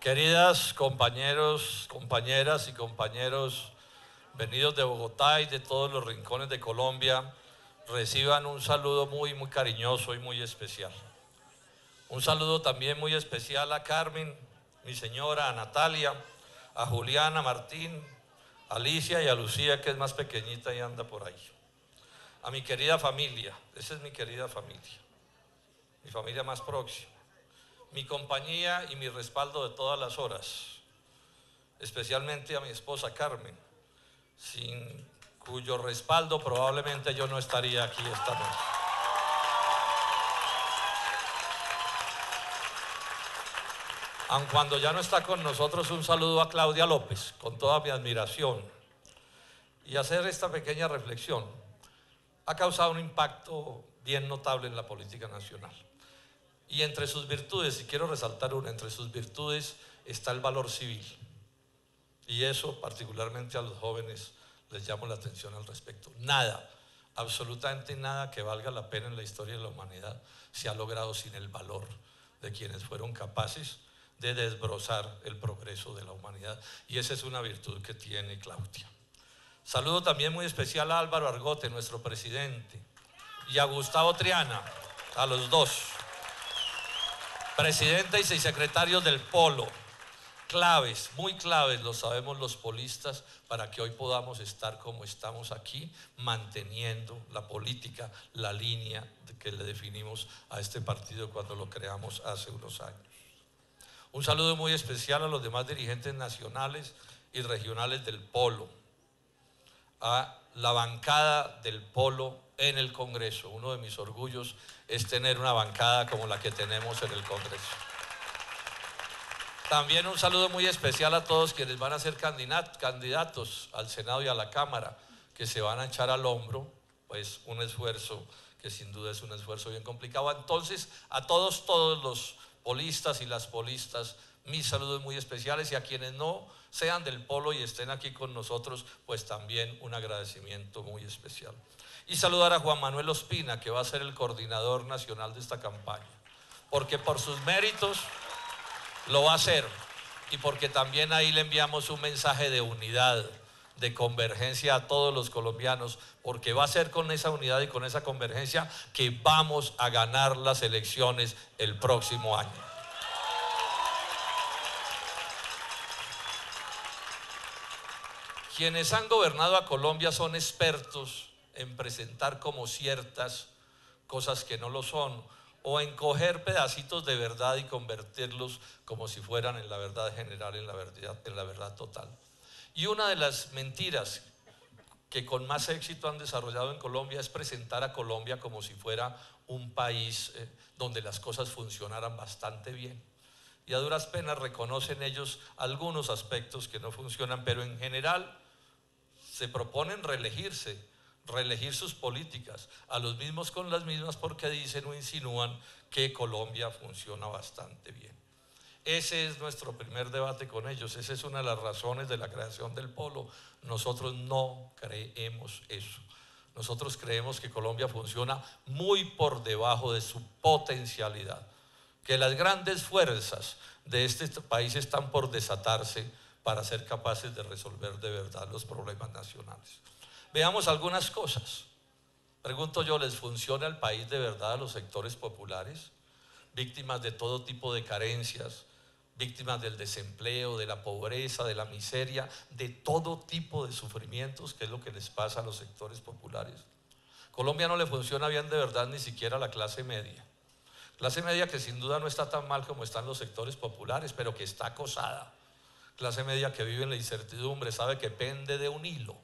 Queridas compañeros, compañeras y compañeros venidos de Bogotá y de todos los rincones de Colombia, reciban un saludo muy cariñoso y muy especial. Un saludo también muy especial a Carmen, mi señora, a Natalia, a Juliana, a Martín, a Alicia y a Lucía, que es más pequeñita y anda por ahí. A mi querida familia, esa es mi querida familia, mi familia más próxima, mi compañía y mi respaldo de todas las horas, especialmente a mi esposa Carmen, sin cuyo respaldo probablemente yo no estaría aquí esta noche. Aun cuando ya no está con nosotros, un saludo a Claudia López, con toda mi admiración. Y hacer esta pequeña reflexión ha causado un impacto bien notable en la política nacional. Y entre sus virtudes, y quiero resaltar una, entre sus virtudes está el valor civil. Y eso particularmente a los jóvenes les llamo la atención al respecto. Nada, absolutamente nada que valga la pena en la historia de la humanidad se ha logrado sin el valor de quienes fueron capaces de desbrozar el progreso de la humanidad. Y esa es una virtud que tiene Claudia. Saludo también muy especial a Álvaro Argote, nuestro presidente, y a Gustavo Triana, a los dos, presidente y secretarios del Polo. Claves, muy claves, lo sabemos los polistas, para que hoy podamos estar como estamos aquí, manteniendo la política, la línea que le definimos a este partido cuando lo creamos hace unos años. Un saludo muy especial a los demás dirigentes nacionales y regionales del Polo, a la bancada del Polo en el Congreso. Uno de mis orgullos es tener una bancada como la que tenemos en el Congreso. También un saludo muy especial a todos quienes van a ser candidatos al Senado y a la Cámara, que se van a echar al hombro, pues un esfuerzo que sin duda es un esfuerzo bien complicado. Entonces, a todos los polistas y las polistas, mis saludos muy especiales, y a quienes no sean del Polo y estén aquí con nosotros, pues también un agradecimiento muy especial. Y saludar a Juan Manuel Ospina, que va a ser el coordinador nacional de esta campaña, porque por sus méritos lo va a hacer, y porque también ahí le enviamos un mensaje de unidad, de convergencia a todos los colombianos, porque va a ser con esa unidad y con esa convergencia que vamos a ganar las elecciones el próximo año. Quienes han gobernado a Colombia son expertos en presentar como ciertas cosas que no lo son, o en coger pedacitos de verdad y convertirlos como si fueran en la verdad general, en la verdad total. Y una de las mentiras que con más éxito han desarrollado en Colombia es presentar a Colombia como si fuera un país donde las cosas funcionaran bastante bien. Y a duras penas reconocen ellos algunos aspectos que no funcionan, pero en general se proponen reelegir sus políticas, a los mismos con las mismas, porque dicen o insinúan que Colombia funciona bastante bien. Ese es nuestro primer debate con ellos, esa es una de las razones de la creación del Polo. Nosotros no creemos eso. Nosotros creemos que Colombia funciona muy por debajo de su potencialidad, que las grandes fuerzas de este país están por desatarse para ser capaces de resolver de verdad los problemas nacionales. Veamos algunas cosas. Pregunto yo, ¿les funciona el país de verdad a los sectores populares? Víctimas de todo tipo de carencias, víctimas del desempleo, de la pobreza, de la miseria, de todo tipo de sufrimientos, que es lo que les pasa a los sectores populares. Colombia no le funciona bien de verdad ni siquiera a la clase media. Clase media que sin duda no está tan mal como están los sectores populares, pero que está acosada. Clase media que vive en la incertidumbre, sabe que pende de un hilo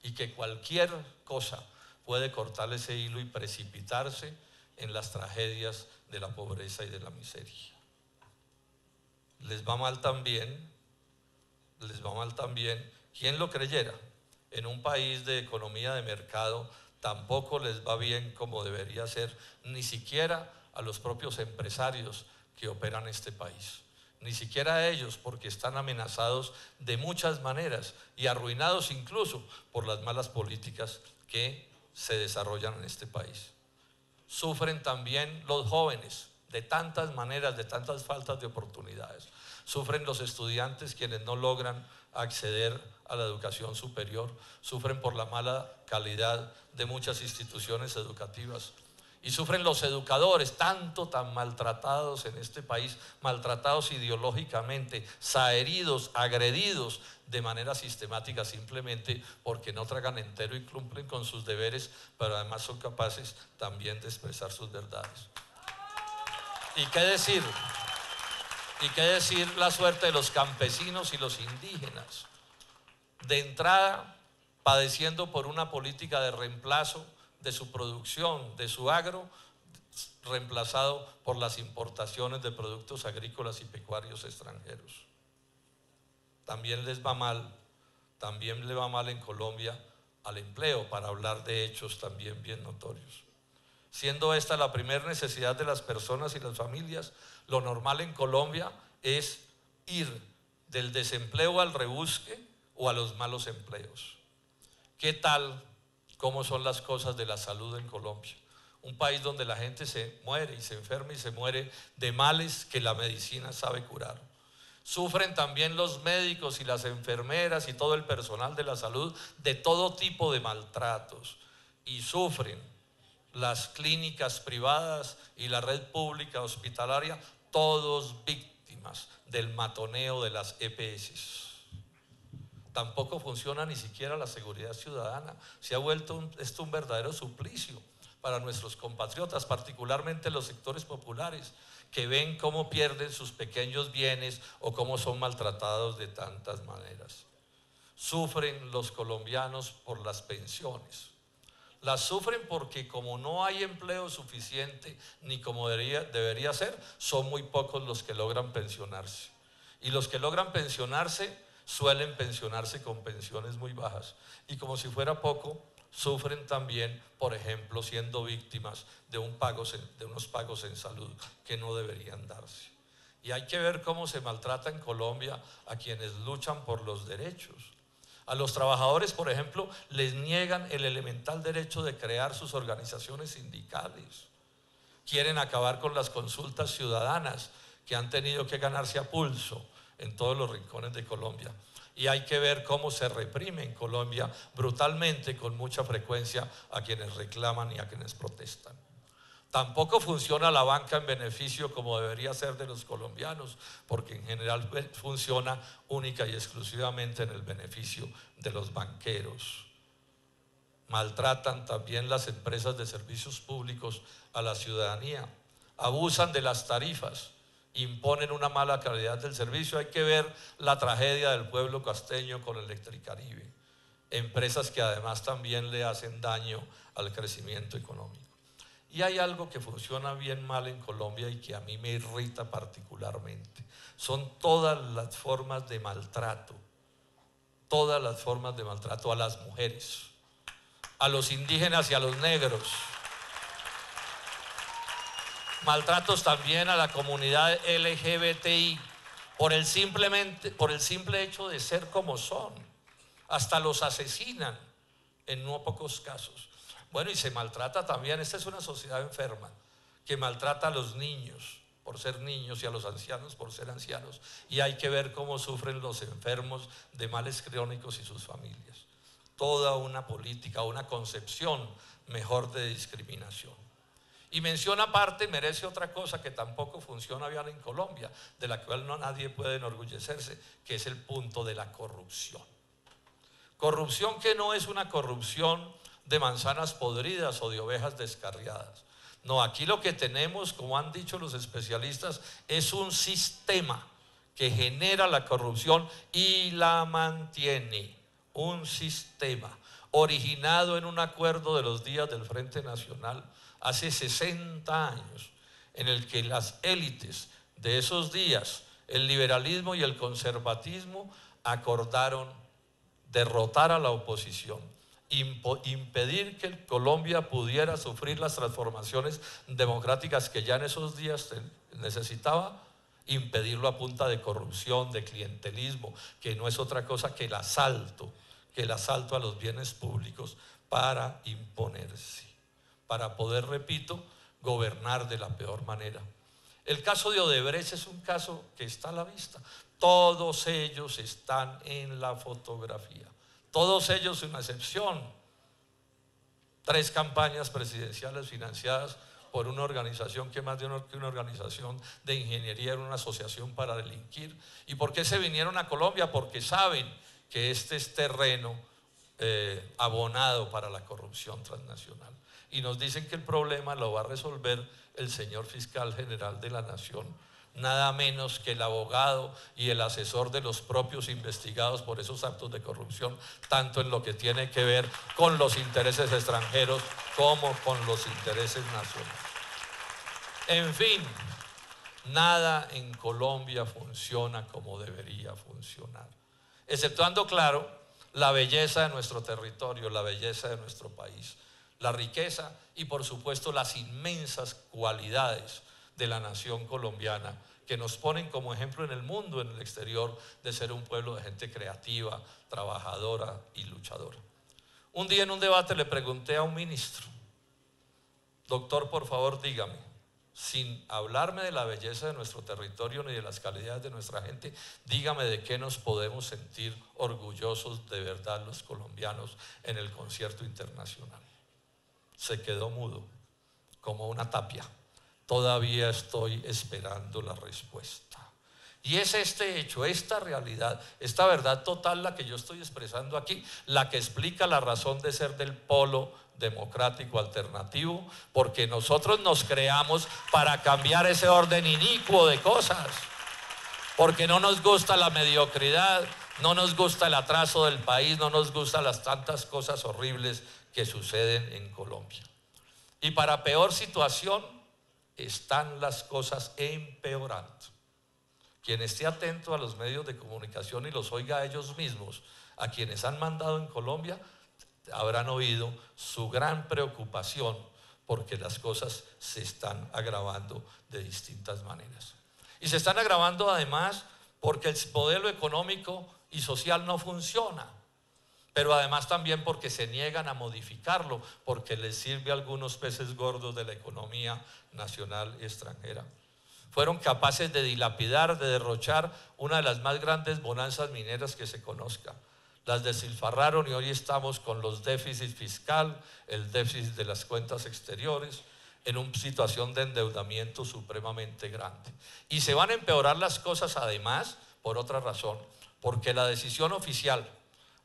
y que cualquier cosa puede cortarle ese hilo y precipitarse en las tragedias de la pobreza y de la miseria. Les va mal también, ¿quién lo creyera? En un país de economía de mercado tampoco les va bien como debería ser, ni siquiera a los propios empresarios que operan este país. Ni siquiera a ellos, porque están amenazados de muchas maneras y arruinados incluso por las malas políticas que se desarrollan en este país. Sufren también los jóvenes de tantas maneras, de tantas faltas de oportunidades. sufren los estudiantes quienes no logran acceder a la educación superior, sufren por la mala calidad de muchas instituciones educativas. Y sufren los educadores, tanto tan maltratados en este país, maltratados ideológicamente, saheridos, agredidos de manera sistemática simplemente porque no tragan entero y cumplen con sus deberes, pero además son capaces también de expresar sus verdades. ¿Y qué decir? ¿Y qué decir la suerte de los campesinos y los indígenas? De entrada, padeciendo por una política de reemplazo de su producción, de su agro, reemplazado por las importaciones de productos agrícolas y pecuarios extranjeros. También les va mal, también le va mal en Colombia al empleo, para hablar de hechos también bien notorios. Siendo esta la primera necesidad de las personas y las familias, lo normal en Colombia es ir del desempleo al rebusque o a los malos empleos. ¿Qué tal? ¿Cómo son las cosas de la salud en Colombia? Un país donde la gente se muere y se enferma y se muere de males que la medicina sabe curar. Sufren también los médicos y las enfermeras y todo el personal de la salud de todo tipo de maltratos. Y sufren las clínicas privadas y la red pública hospitalaria, todos víctimas del matoneo de las EPS. Tampoco funciona ni siquiera la seguridad ciudadana. Se ha vuelto esto un verdadero suplicio para nuestros compatriotas, particularmente los sectores populares, que ven cómo pierden sus pequeños bienes o cómo son maltratados de tantas maneras. Sufren los colombianos por las pensiones. Las sufren porque como no hay empleo suficiente ni como debería ser, son muy pocos los que logran pensionarse. Y los que logran pensionarse suelen pensionarse con pensiones muy bajas. Y como si fuera poco, sufren también, por ejemplo, siendo víctimas de unos pagos en salud que no deberían darse. Y hay que ver cómo se maltrata en Colombia a quienes luchan por los derechos. A los trabajadores, por ejemplo, les niegan el elemental derecho de crear sus organizaciones sindicales. Quieren acabar con las consultas ciudadanas que han tenido que ganarse a pulso en todos los rincones de Colombia. Y hay que ver cómo se reprime en Colombia brutalmente, con mucha frecuencia, a quienes reclaman y a quienes protestan. Tampoco funciona la banca en beneficio como debería ser de los colombianos, porque en general funciona única y exclusivamente en el beneficio de los banqueros. Maltratan también las empresas de servicios públicos a la ciudadanía, abusan de las tarifas, imponen una mala calidad del servicio. Hay que ver la tragedia del pueblo costeño con Electricaribe, empresas que además también le hacen daño al crecimiento económico. Y hay algo que funciona bien mal en Colombia y que a mí me irrita particularmente. Son todas las formas de maltrato, todas las formas de maltrato a las mujeres, a los indígenas y a los negros. Maltratos también a la comunidad LGBTI por el simple hecho de ser como son. Hasta los asesinan en no pocos casos. Bueno, y se maltrata también, esta es una sociedad enferma que maltrata a los niños por ser niños y a los ancianos por ser ancianos. Y hay que ver cómo sufren los enfermos de males crónicos y sus familias. Toda una política, una concepción mejor de discriminación. Y mención aparte merece otra cosa que tampoco funciona bien en Colombia, de la cual nadie puede enorgullecerse, que es el punto de la corrupción. Corrupción que no es una corrupción de manzanas podridas o de ovejas descarriadas. No, aquí lo que tenemos, como han dicho los especialistas, es un sistema que genera la corrupción y la mantiene. Un sistema originado en un acuerdo de los días del Frente Nacional hace 60 años, en el que las élites de esos días, el liberalismo y el conservatismo, acordaron derrotar a la oposición, impedir que Colombia pudiera sufrir las transformaciones democráticas que ya en esos días necesitaba, impedirlo a punta de corrupción, de clientelismo, que no es otra cosa que el asalto a los bienes públicos para imponerse, para poder, repito, gobernar de la peor manera. El caso de Odebrecht es un caso que está a la vista. Todos ellos están en la fotografía. Todos ellos, sin excepción. 3 campañas presidenciales financiadas por una organización que más de una organización de ingeniería, era una asociación para delinquir. ¿Y por qué se vinieron a Colombia? Porque saben que este es terreno abonado para la corrupción transnacional. Y nos dicen que el problema lo va a resolver el señor fiscal general de la nación, nada menos que el abogado y el asesor de los propios investigados por esos actos de corrupción, tanto en lo que tiene que ver con los intereses extranjeros como con los intereses nacionales. En fin, nada en Colombia funciona como debería funcionar, exceptuando, claro, la belleza de nuestro territorio, la belleza de nuestro país, la riqueza y por supuesto las inmensas cualidades de la nación colombiana, que nos ponen como ejemplo en el mundo, en el exterior, de ser un pueblo de gente creativa, trabajadora y luchadora. Un día en un debate le pregunté a un ministro: doctor, por favor dígame, sin hablarme de la belleza de nuestro territorio ni de las calidades de nuestra gente, dígame de qué nos podemos sentir orgullosos de verdad los colombianos en el concierto internacional. Se quedó mudo, como una tapia. Todavía estoy esperando la respuesta. Y es este hecho, esta realidad, esta verdad total la que yo estoy expresando aquí, la que explica la razón de ser del polo democrático alternativo, porque nosotros nos creamos para cambiar ese orden inicuo de cosas, porque no nos gusta la mediocridad, no nos gusta el atraso del país, no nos gustan las tantas cosas horribles que suceden en Colombia. Y para peor situación están las cosas empeorando. Quien esté atento a los medios de comunicación y los oiga a ellos mismos, a quienes han mandado en Colombia, habrán oído su gran preocupación porque las cosas se están agravando de distintas maneras. Y se están agravando además porque el modelo económico y social no funciona, pero además también porque se niegan a modificarlo, porque les sirve a algunos peces gordos de la economía nacional y extranjera. Fueron capaces de dilapidar, de derrochar una de las más grandes bonanzas mineras que se conozca. Las despilfarraron y hoy estamos con los déficits fiscal, el déficit de las cuentas exteriores, en una situación de endeudamiento supremamente grande. Y se van a empeorar las cosas además por otra razón, porque la decisión oficial,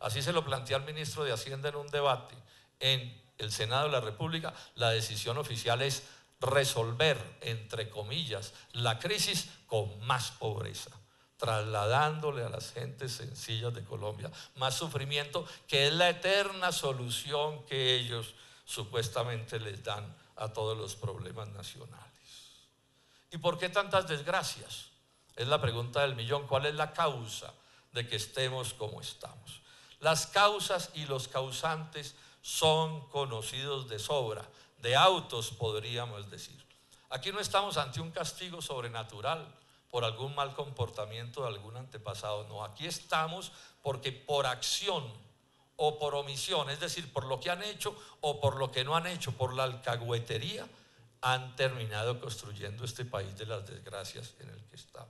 así se lo plantea el ministro de Hacienda en un debate en el Senado de la República, la decisión oficial es resolver, entre comillas, la crisis con más pobreza, trasladándole a las gentes sencillas de Colombia más sufrimiento, que es la eterna solución que ellos supuestamente les dan a todos los problemas nacionales. ¿Y por qué tantas desgracias? Es la pregunta del millón. ¿Cuál es la causa de que estemos como estamos? Las causas y los causantes son conocidos de sobra, de autos podríamos decir. Aquí no estamos ante un castigo sobrenatural por algún mal comportamiento de algún antepasado, no, aquí estamos porque por acción o por omisión, es decir, por lo que han hecho o por lo que no han hecho, por la alcahuetería, han terminado construyendo este país de las desgracias en el que estamos.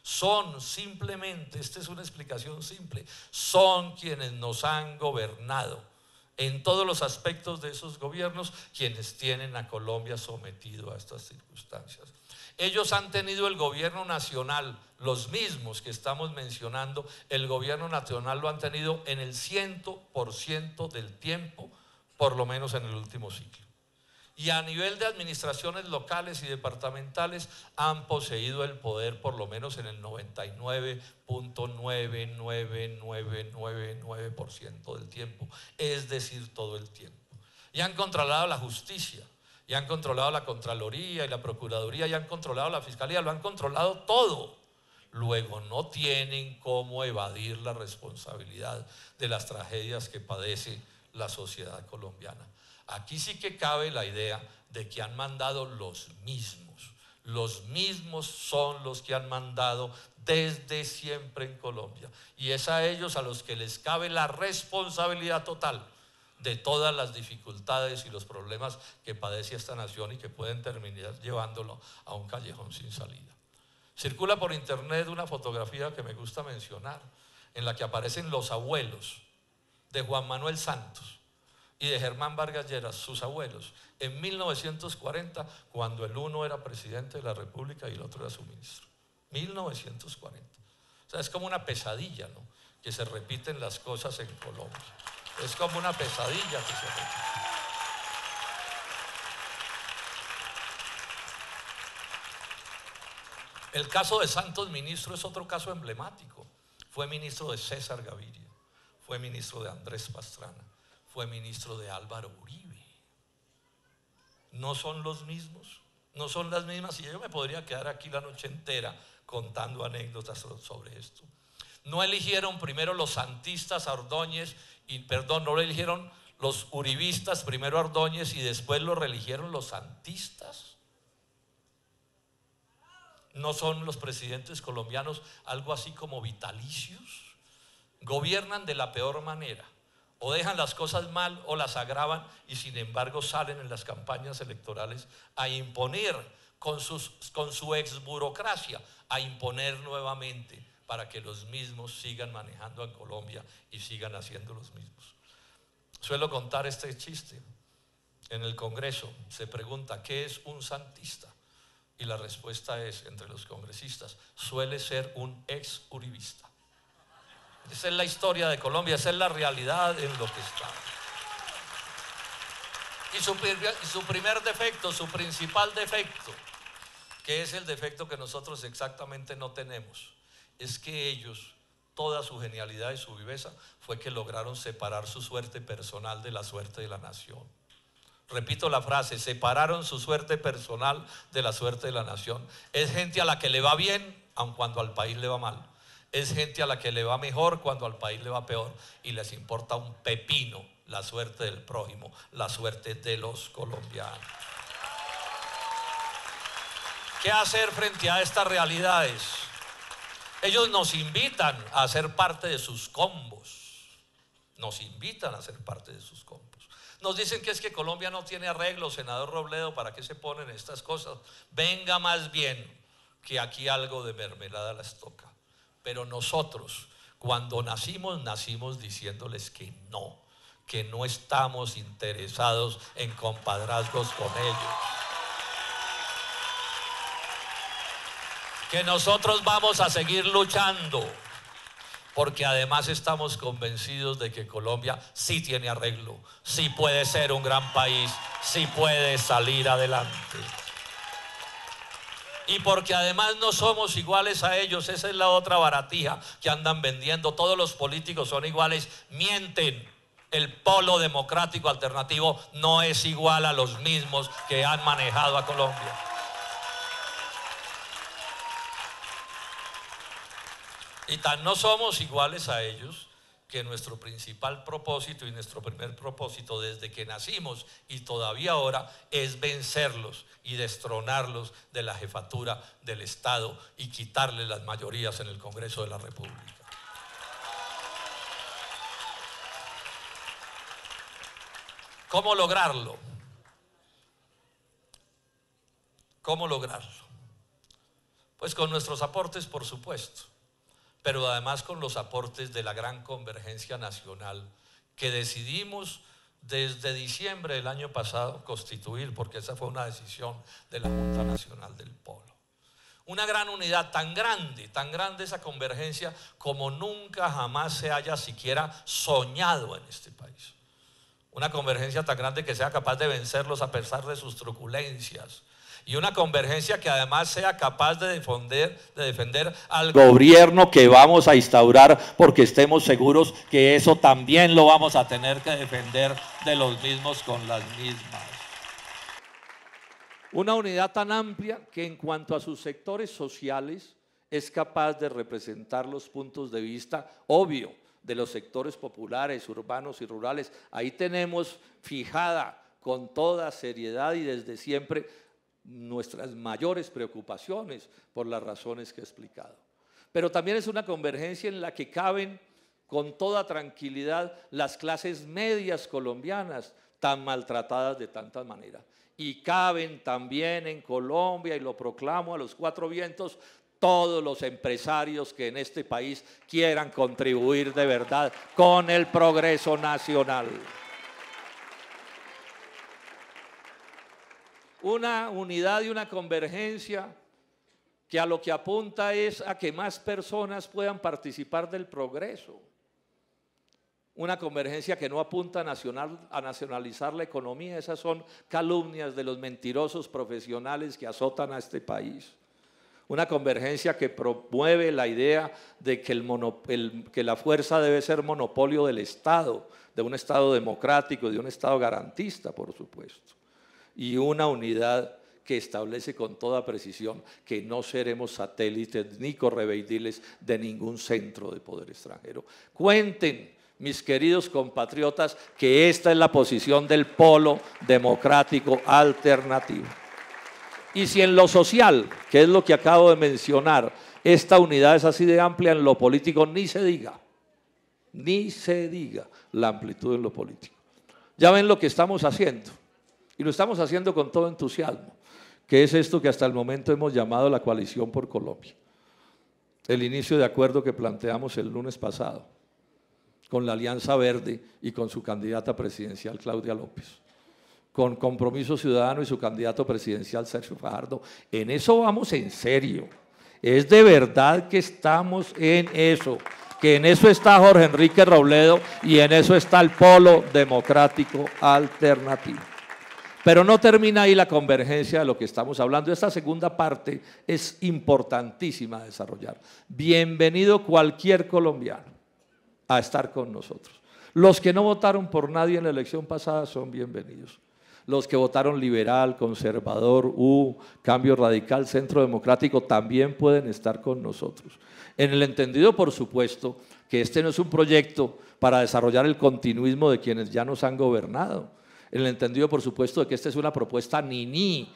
Son simplemente, esta es una explicación simple, son quienes nos han gobernado en todos los aspectos de esos gobiernos, quienes tienen a Colombia sometido a estas circunstancias. Ellos han tenido el gobierno nacional, los mismos que estamos mencionando, el gobierno nacional lo han tenido en el 100% del tiempo, por lo menos en el último ciclo. Y a nivel de administraciones locales y departamentales han poseído el poder por lo menos en el 99.99999% del tiempo, es decir, todo el tiempo. Y han controlado la justicia, y han controlado la Contraloría y la Procuraduría, y han controlado la Fiscalía, lo han controlado todo. Luego no tienen cómo evadir la responsabilidad de las tragedias que padece la sociedad colombiana. Aquí sí que cabe la idea de que han mandado los mismos son los que han mandado desde siempre en Colombia, y es a ellos a los que les cabe la responsabilidad total de todas las dificultades y los problemas que padece esta nación y que pueden terminar llevándolo a un callejón sin salida. Circula por internet una fotografía que me gusta mencionar, en la que aparecen los abuelos de Juan Manuel Santos y de Germán Vargas Lleras, sus abuelos, en 1940, cuando el uno era presidente de la República y el otro era su ministro. 1940. O sea, es como una pesadilla, ¿no?, que se repiten las cosas en Colombia. Es como una pesadilla que se repite. El caso de Santos ministro es otro caso emblemático. Fue ministro de César Gaviria, fue ministro de Andrés Pastrana, fue ministro de Álvaro Uribe. ¿No son los mismos? ¿No son las mismas? Y yo me podría quedar aquí la noche entera contando anécdotas sobre esto. No eligieron primero los santistas a Ordóñez, no lo eligieron los uribistas primero a Ordóñez y después lo reeligieron los santistas. ¿No son los presidentes colombianos algo así como vitalicios? Gobiernan de la peor manera, o dejan las cosas mal o las agravan, y sin embargo salen en las campañas electorales a imponer con su exburocracia, a imponer nuevamente para que los mismos sigan manejando a Colombia y sigan haciendo los mismos. Suelo contar este chiste. En el Congreso se pregunta ¿qué es un santista? Y la respuesta es, entre los congresistas, suele ser un ex uribista. Esa es la historia de Colombia, esa es la realidad en lo que está. Y su primer defecto, su principal defecto, que es el defecto que nosotros exactamente no tenemos, es que ellos, toda su genialidad y su viveza fue que lograron separar su suerte personal de la suerte de la nación. Repito la frase, separaron su suerte personal de la suerte de la nación. Es gente a la que le va bien, aun cuando al país le va mal. Es gente a la que le va mejor cuando al país le va peor, y les importa un pepino la suerte del prójimo, la suerte de los colombianos. ¿Qué hacer frente a estas realidades? Ellos nos invitan a ser parte de sus combos. Nos invitan a ser parte de sus combos. Nos dicen que es que Colombia no tiene arreglo, senador Robledo, ¿para qué se ponen estas cosas? Venga más bien, que aquí algo de mermelada las toca. Pero nosotros, cuando nacimos diciéndoles que no estamos interesados en compadrazgos con ellos. Que nosotros vamos a seguir luchando, porque además estamos convencidos de que Colombia sí tiene arreglo, sí puede ser un gran país, sí puede salir adelante. Y porque además no somos iguales a ellos, esa es la otra baratija que andan vendiendo. Todos los políticos son iguales, mienten. El polo democrático alternativo no es igual a los mismos que han manejado a Colombia. Y tan no somos iguales a ellos que nuestro principal propósito y nuestro primer propósito desde que nacimos y todavía ahora es vencerlos y destronarlos de la jefatura del Estado y quitarles las mayorías en el Congreso de la República. ¿Cómo lograrlo? ¿Cómo lograrlo? Pues con nuestros aportes, por supuesto, pero además con los aportes de la gran convergencia nacional que decidimos desde diciembre del año pasado constituir, porque esa fue una decisión de la Junta Nacional del Polo. Una gran unidad, tan grande esa convergencia como nunca jamás se haya siquiera soñado en este país. Una convergencia tan grande que sea capaz de vencerlos a pesar de sus truculencias. Y una convergencia que además sea capaz de defender al gobierno que vamos a instaurar, porque estemos seguros que eso también lo vamos a tener que defender de los mismos con las mismas. Una unidad tan amplia que en cuanto a sus sectores sociales es capaz de representar los puntos de vista, obvio, de los sectores populares, urbanos y rurales. Ahí tenemos fijada con toda seriedad y desde siempre nuestras mayores preocupaciones por las razones que he explicado. Pero también es una convergencia en la que caben con toda tranquilidad las clases medias colombianas tan maltratadas de tantas maneras. Y caben también en Colombia, y lo proclamo a los cuatro vientos, todos los empresarios que en este país quieran contribuir de verdad con el progreso nacional. Una unidad y una convergencia que a lo que apunta es a que más personas puedan participar del progreso. Una convergencia que no apunta a nacionalizar la economía. Esas son calumnias de los mentirosos profesionales que azotan a este país. Una convergencia que promueve la idea de que, que la fuerza debe ser monopolio del Estado, de un Estado democrático, de un Estado garantista, por supuesto. Y una unidad que establece con toda precisión que no seremos satélites ni correveidiles de ningún centro de poder extranjero. Cuenten, mis queridos compatriotas, que esta es la posición del polo democrático alternativo. Y si en lo social, que es lo que acabo de mencionar, esta unidad es así de amplia, en lo político ni se diga la amplitud en lo político. Ya ven lo que estamos haciendo, y lo estamos haciendo con todo entusiasmo, que es esto que hasta el momento hemos llamado la Coalición por Colombia. El inicio de acuerdo que planteamos el lunes pasado, con la Alianza Verde y con su candidata presidencial Claudia López, con Compromiso Ciudadano y su candidato presidencial Sergio Fajardo. En eso vamos en serio, es de verdad que estamos en eso, que en eso está Jorge Enrique Robledo y en eso está el polo democrático alternativo. Pero no termina ahí la convergencia de lo que estamos hablando. Esta segunda parte es importantísima a desarrollar. Bienvenido cualquier colombiano a estar con nosotros. Los que no votaron por nadie en la elección pasada son bienvenidos. Los que votaron liberal, conservador, cambio radical, centro democrático, también pueden estar con nosotros. En el entendido, por supuesto, que este no es un proyecto para desarrollar el continuismo de quienes ya nos han gobernado. En el entendido, por supuesto, de que esta es una propuesta ni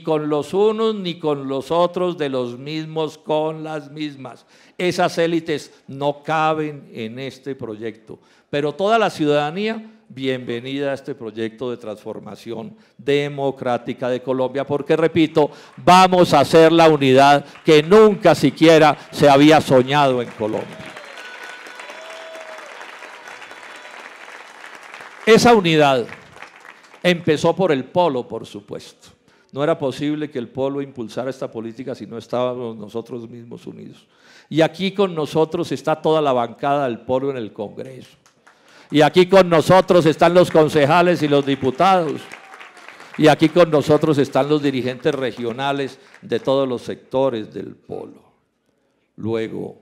con los unos ni con los otros, de los mismos con las mismas. Esas élites no caben en este proyecto, pero toda la ciudadanía, bienvenida a este proyecto de transformación democrática de Colombia, porque, repito, vamos a hacer la unidad que nunca siquiera se había soñado en Colombia. Esa unidad empezó por el polo, por supuesto. No era posible que el polo impulsara esta política si no estábamos nosotros mismos unidos. Y aquí con nosotros está toda la bancada del polo en el Congreso. Y aquí con nosotros están los concejales y los diputados. Y aquí con nosotros están los dirigentes regionales de todos los sectores del polo. Luego,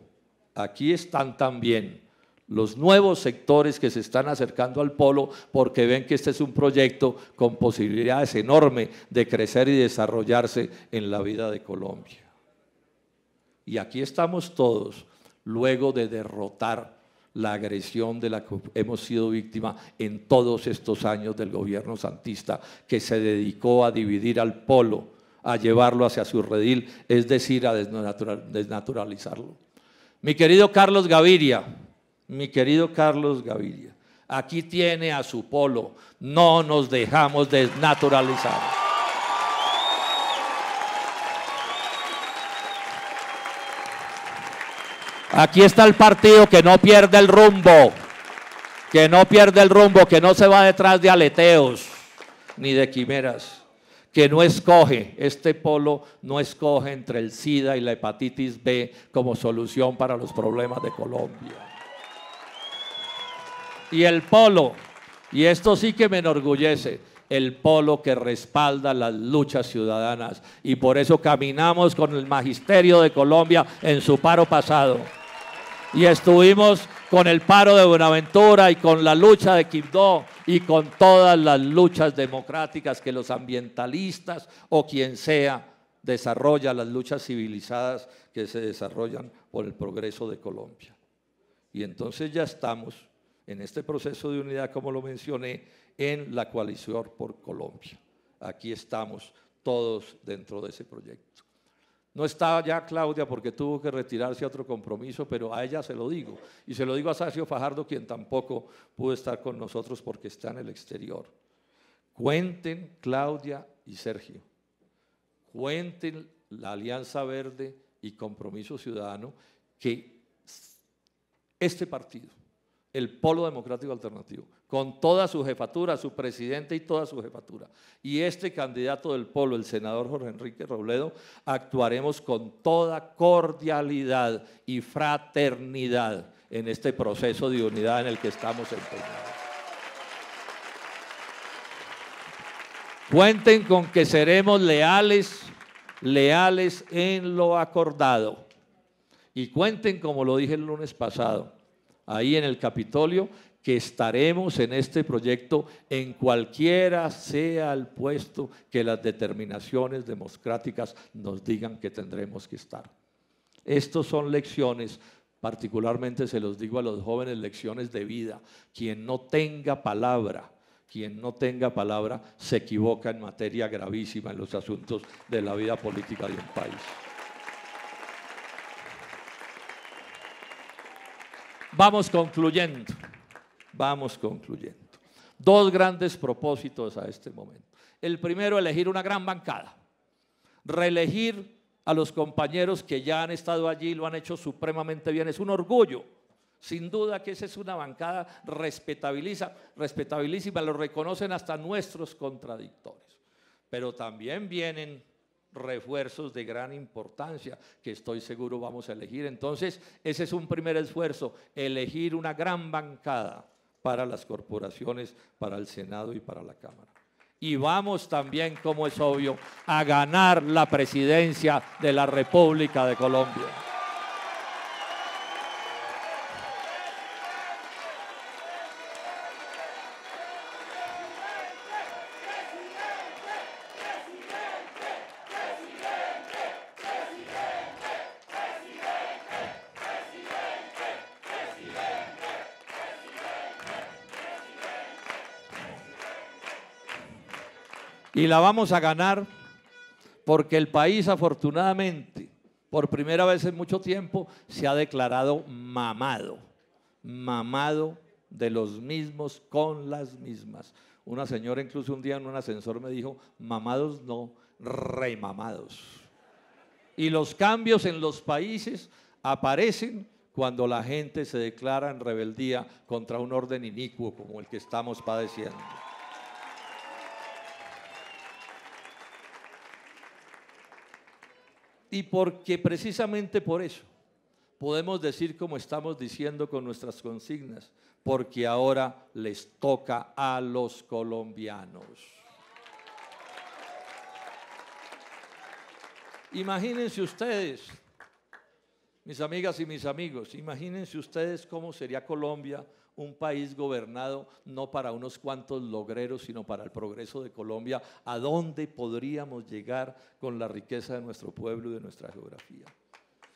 aquí están también los nuevos sectores que se están acercando al polo porque ven que este es un proyecto con posibilidades enormes de crecer y desarrollarse en la vida de Colombia. Y aquí estamos todos, luego de derrotar la agresión de la que hemos sido víctima en todos estos años del gobierno santista, que se dedicó a dividir al polo, a llevarlo hacia su redil, es decir, a desnaturalizarlo. Mi querido Carlos Gaviria, aquí tiene a su polo, no nos dejamos desnaturalizar. Aquí está el partido que no pierde el rumbo, que no se va detrás de aleteos ni de quimeras, que no escoge, este polo no escoge entre el SIDA y la hepatitis B como solución para los problemas de Colombia. Y el polo, y esto sí que me enorgullece, el polo que respalda las luchas ciudadanas, y por eso caminamos con el Magisterio de Colombia en su paro pasado. Y estuvimos con el paro de Buenaventura y con la lucha de Quibdó y con todas las luchas democráticas que los ambientalistas o quien sea desarrolla, las luchas civilizadas que se desarrollan por el progreso de Colombia. Y entonces ya estamos en este proceso de unidad, como lo mencioné, en la Coalición por Colombia. Aquí estamos todos dentro de ese proyecto. No está ya Claudia porque tuvo que retirarse a otro compromiso, pero a ella se lo digo. Y se lo digo a Sacio Fajardo, quien tampoco pudo estar con nosotros porque está en el exterior. Cuenten, Claudia y Sergio, cuenten la Alianza Verde y Compromiso Ciudadano, que este partido, el Polo Democrático Alternativo, con toda su jefatura, su presidente y toda su jefatura, y este candidato del Polo, el senador Jorge Enrique Robledo, actuaremos con toda cordialidad y fraternidad en este proceso de unidad en el que estamos empeñados. Cuenten con que seremos leales en lo acordado. Y cuenten, como lo dije el lunes pasado, ahí en el Capitolio, que estaremos en este proyecto en cualquiera sea el puesto que las determinaciones democráticas nos digan que tendremos que estar. Estos son lecciones, particularmente se los digo a los jóvenes, lecciones de vida. Quien no tenga palabra se equivoca en materia gravísima en los asuntos de la vida política de un país. Vamos concluyendo. Dos grandes propósitos a este momento. El primero, elegir una gran bancada. Reelegir a los compañeros que ya han estado allí y lo han hecho supremamente bien. Es un orgullo. Sin duda que esa es una bancada respetabilísima, lo reconocen hasta nuestros contradictores. Pero también vienen refuerzos de gran importancia que estoy seguro vamos a elegir. Entonces, ese es un primer esfuerzo, elegir una gran bancada para las corporaciones, para el Senado y para la Cámara. Y vamos también, como es obvio, a ganar la presidencia de la República de Colombia. Y la vamos a ganar porque el país, afortunadamente, por primera vez en mucho tiempo, se ha declarado mamado de los mismos con las mismas. Una señora incluso un día en un ascensor me dijo, mamados no, remamados. Y los cambios en los países aparecen cuando la gente se declara en rebeldía contra un orden inicuo como el que estamos padeciendo. Y porque precisamente por eso podemos decir como estamos diciendo con nuestras consignas, porque ahora les toca a los colombianos. Imagínense ustedes, mis amigas y mis amigos, imagínense ustedes cómo sería Colombia, un país gobernado no para unos cuantos logreros, sino para el progreso de Colombia. ¿A dónde podríamos llegar con la riqueza de nuestro pueblo y de nuestra geografía?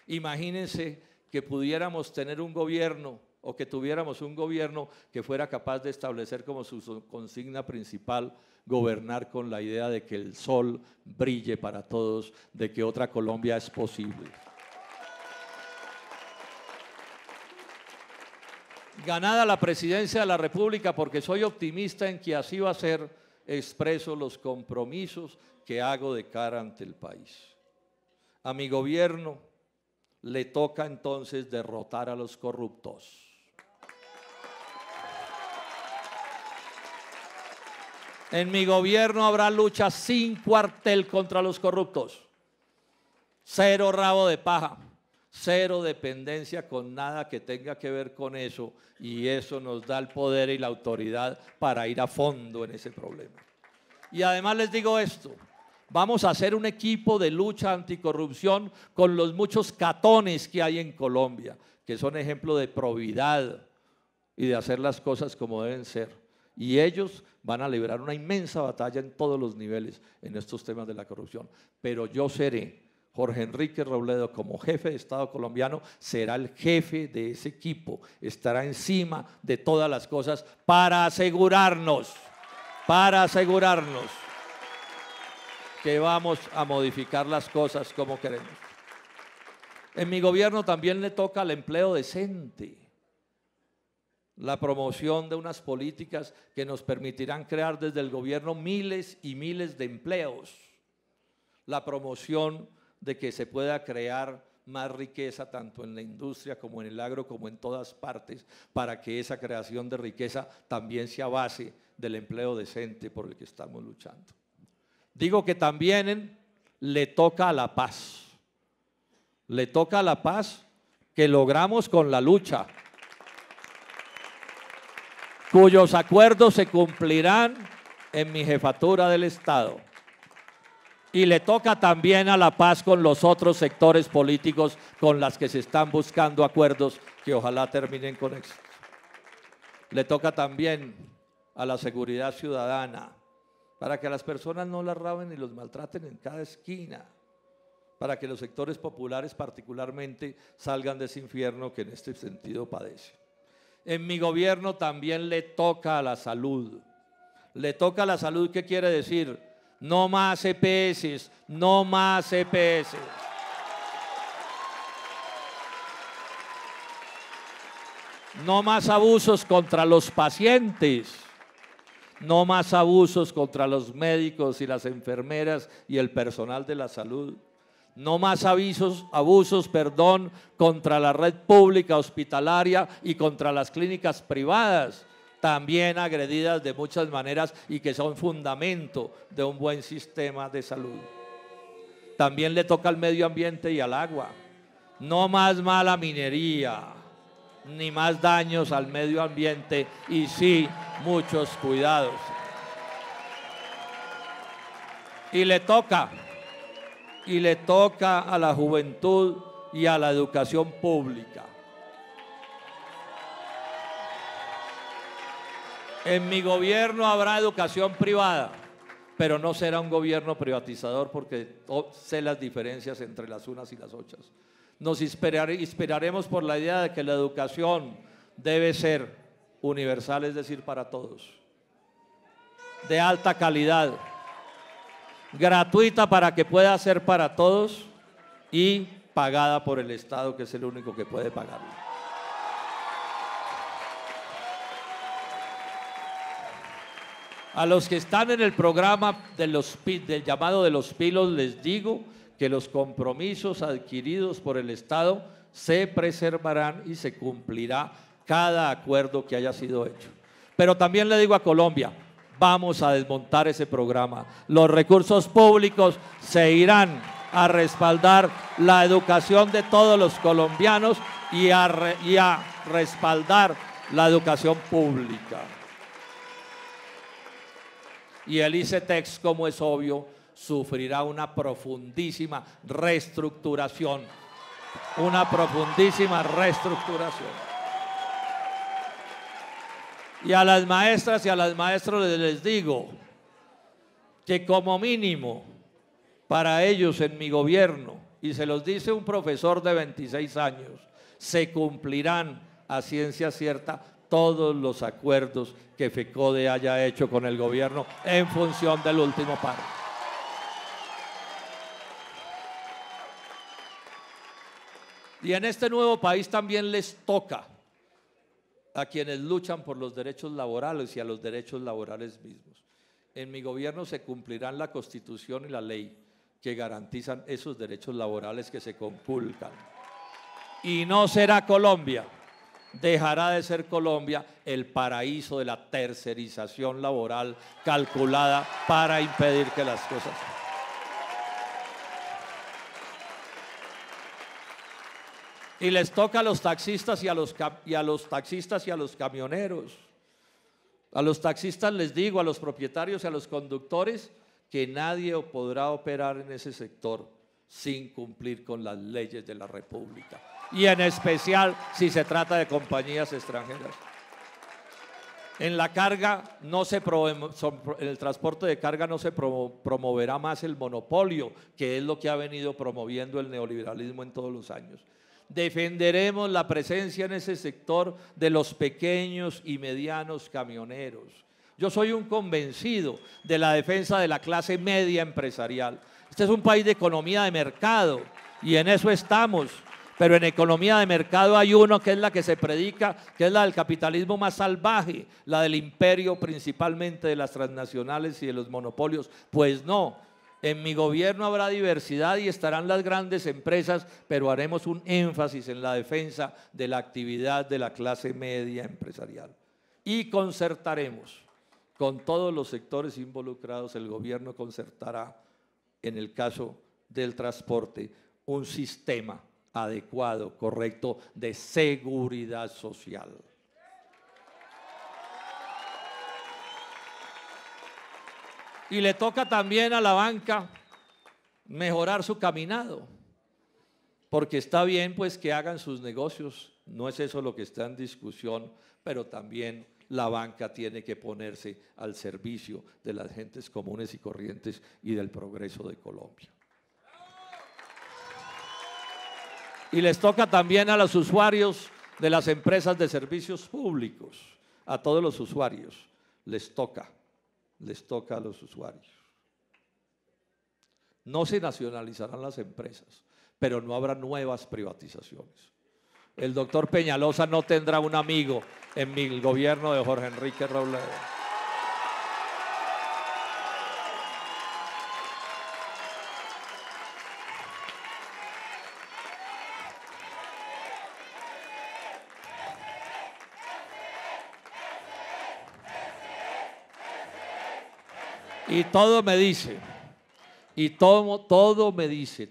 Imagínense que pudiéramos tener un gobierno o que tuviéramos un gobierno que fuera capaz de establecer como su consigna principal gobernar con la idea de que el sol brille para todos, de que otra Colombia es posible. Ganada la presidencia de la República, porque soy optimista en que así va a ser, expreso los compromisos que hago de cara ante el país. A mi gobierno le toca entonces derrotar a los corruptos. En mi gobierno habrá lucha sin cuartel contra los corruptos. Cero rabo de paja. Cero dependencia con nada que tenga que ver con eso, y eso nos da el poder y la autoridad para ir a fondo en ese problema. Y además les digo esto, vamos a hacer un equipo de lucha anticorrupción con los muchos catones que hay en Colombia, que son ejemplo de probidad y de hacer las cosas como deben ser. Y ellos van a librar una inmensa batalla en todos los niveles en estos temas de la corrupción. Pero yo seré, Jorge Enrique Robledo, como jefe de Estado colombiano, será el jefe de ese equipo, estará encima de todas las cosas para asegurarnos que vamos a modificar las cosas como queremos. En mi gobierno también le toca el empleo decente, la promoción de unas políticas que nos permitirán crear desde el gobierno miles y miles de empleos, la promoción de que se pueda crear más riqueza tanto en la industria como en el agro, como en todas partes, para que esa creación de riqueza también sea base del empleo decente por el que estamos luchando. Digo que también le toca a la paz, le toca a la paz que logramos con la lucha, cuyos acuerdos se cumplirán en mi jefatura del Estado. Y le toca también a la paz con los otros sectores políticos con las que se están buscando acuerdos que ojalá terminen con éxito. Le toca también a la seguridad ciudadana, para que las personas no las roben ni los maltraten en cada esquina, para que los sectores populares particularmente salgan de ese infierno que en este sentido padecen. En mi gobierno también le toca a la salud. Le toca a la salud, ¿qué quiere decir? No más EPS, no más EPS. No más abusos contra los pacientes. No más abusos contra los médicos y las enfermeras y el personal de la salud. No más abusos, contra la red pública hospitalaria y contra las clínicas privadas, también agredidas de muchas maneras y que son fundamento de un buen sistema de salud. También le toca al medio ambiente y al agua. No más mala minería, ni más daños al medio ambiente y sí muchos cuidados. Y le toca a la juventud y a la educación pública. En mi gobierno habrá educación privada, pero no será un gobierno privatizador porque sé las diferencias entre las unas y las otras. Nos inspiraremos por la idea de que la educación debe ser universal, es decir, para todos, de alta calidad, gratuita para que pueda ser para todos y pagada por el Estado, que es el único que puede pagarlo. A los que están en el programa del llamado de los pilos les digo que los compromisos adquiridos por el Estado se preservarán y se cumplirá cada acuerdo que haya sido hecho. Pero también le digo a Colombia, vamos a desmontar ese programa. Los recursos públicos se irán a respaldar la educación de todos los colombianos y a respaldar la educación pública. Y el ICETEX, como es obvio, sufrirá una profundísima reestructuración. Una profundísima reestructuración. Y a las maestras y a los maestros les digo que como mínimo para ellos en mi gobierno, y se los dice un profesor de 26 años, se cumplirán a ciencia cierta todos los acuerdos que FECODE haya hecho con el gobierno en función del último paro. Y en este nuevo país también les toca a quienes luchan por los derechos laborales y a los derechos laborales mismos. En mi gobierno se cumplirán la Constitución y la ley que garantizan esos derechos laborales que se conculcan. Y no será Colombia, dejará de ser Colombia el paraíso de la tercerización laboral calculada para impedir que las cosas... Y les toca a los taxistas y a los camioneros. A los taxistas les digo, a los propietarios y a los conductores, que nadie podrá operar en ese sector sin cumplir con las leyes de la República. Y en especial si se trata de compañías extranjeras. En la carga en el transporte de carga no se promoverá más el monopolio, que es lo que ha venido promoviendo el neoliberalismo en todos los años. Defenderemos la presencia en ese sector de los pequeños y medianos camioneros. Yo soy un convencido de la defensa de la clase media empresarial. Este es un país de economía de mercado y en eso estamos. Pero en economía de mercado hay uno que es la que se predica, que es la del capitalismo más salvaje, la del imperio principalmente de las transnacionales y de los monopolios. Pues no, en mi gobierno habrá diversidad y estarán las grandes empresas, pero haremos un énfasis en la defensa de la actividad de la clase media empresarial. Y concertaremos con todos los sectores involucrados, el gobierno concertará, en el caso del transporte, un sistema adecuado, correcto, de seguridad social. Y le toca también a la banca mejorar su caminado, porque está bien pues que hagan sus negocios, no es eso lo que está en discusión, pero también la banca tiene que ponerse al servicio de las gentes comunes y corrientes y del progreso de Colombia. Y les toca también a los usuarios de las empresas de servicios públicos, a todos los usuarios, les toca a los usuarios. No se nacionalizarán las empresas, pero no habrá nuevas privatizaciones. El doctor Peñalosa no tendrá un amigo en mi gobierno de Jorge Enrique Robledo. Y todo me dice,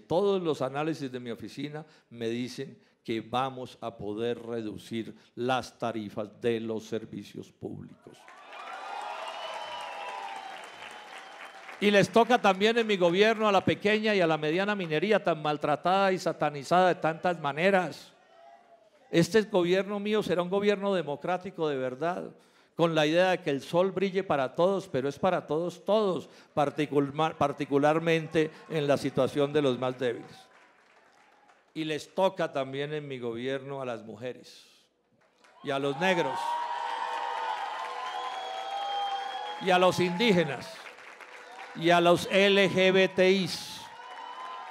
todos los análisis de mi oficina me dicen que vamos a poder reducir las tarifas de los servicios públicos. Y les toca también en mi gobierno a la pequeña y a la mediana minería tan maltratada y satanizada de tantas maneras. Este gobierno mío será un gobierno democrático de verdad, con la idea de que el sol brille para todos, pero es para todos, particularmente en la situación de los más débiles. Y les toca también en mi gobierno a las mujeres y a los negros y a los indígenas y a los LGBTIs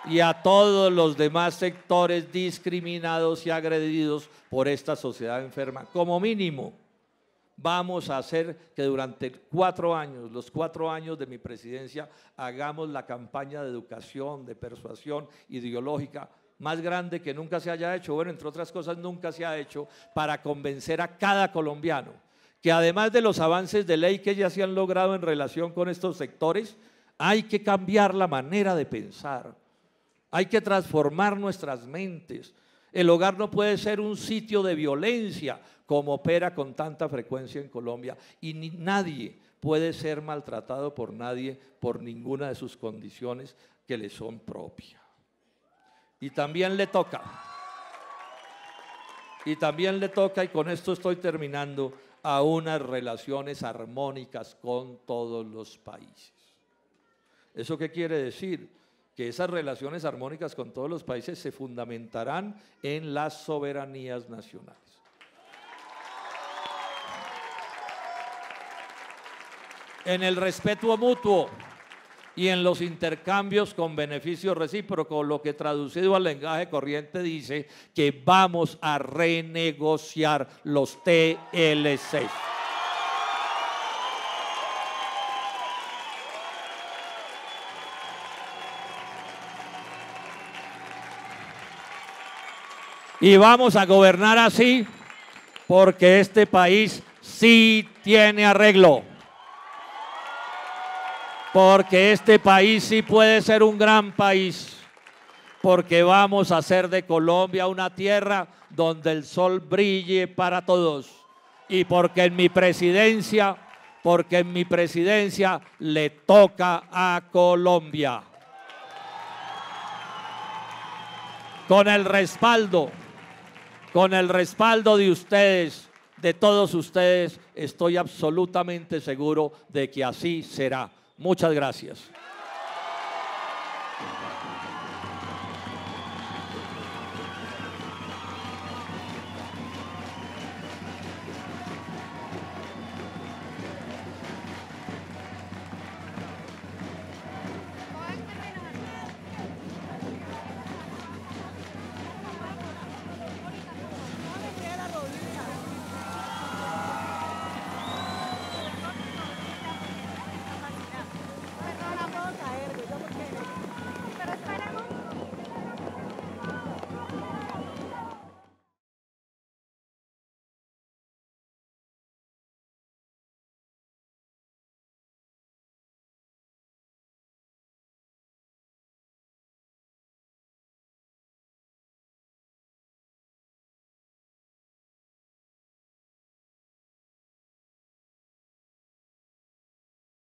y a todos los demás sectores discriminados y agredidos por esta sociedad enferma. Como mínimo, vamos a hacer que durante 4 años, los 4 años de mi presidencia, hagamos la campaña de educación, de persuasión ideológica más grande que nunca se haya hecho, bueno, entre otras cosas nunca se ha hecho, para convencer a cada colombiano que además de los avances de ley que ya se han logrado en relación con estos sectores, hay que cambiar la manera de pensar, hay que transformar nuestras mentes. El hogar no puede ser un sitio de violencia como opera con tanta frecuencia en Colombia, y nadie puede ser maltratado por nadie por ninguna de sus condiciones que le son propias. Y también le toca, y con esto estoy terminando, a unas relaciones armónicas con todos los países. ¿Eso qué quiere decir? Que esas relaciones armónicas con todos los países se fundamentarán en las soberanías nacionales. En el respeto mutuo y en los intercambios con beneficio recíproco, lo que traducido al lenguaje corriente dice que vamos a renegociar los TLC. Y vamos a gobernar así porque este país sí tiene arreglo. Porque este país sí puede ser un gran país. Porque vamos a hacer de Colombia una tierra donde el sol brille para todos. Y porque en mi presidencia le toca a Colombia. Con el respaldo de ustedes, de todos ustedes, estoy absolutamente seguro de que así será. Muchas gracias.